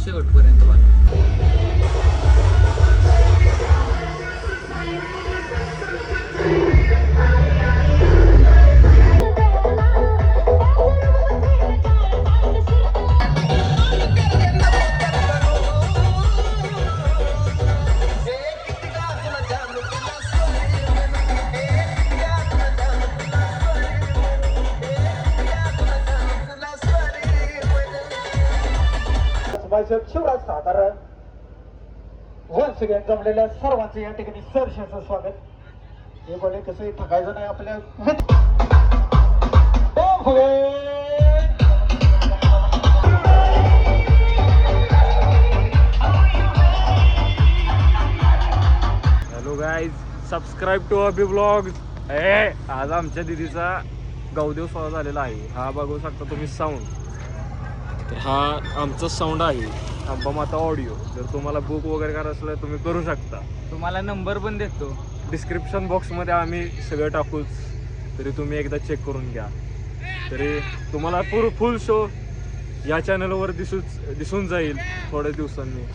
शेवटपर्यंत बघा. Shivraj Satara once again जमलेल्या सर्वांचं या ठिकाणी सहर्षाचं स्वागत. हे बोले कसं थकायचं नाही आपल्या. Hello guys, subscribe to Abi blog. आज आमच्या दिदीचा गौदेव सोहळा झालेला आहे. हा बघू शकता तुम्ही साऊंड. तर हा आमचा साऊंड आहे, अंबामाता ऑडिओ. जर तुम्हाला बुक वगैरे करायचं असलं तुम्ही करू शकता. तुम्हाला नंबर पण देतो डिस्क्रिप्शन बॉक्समध्ये आम्ही सगळं टाकूच, तरी तुम्ही एकदा चेक करून घ्या. तरी तुम्हाला फुल शो या चॅनलवर दिसून जाईल थोड्या दिवसांनी.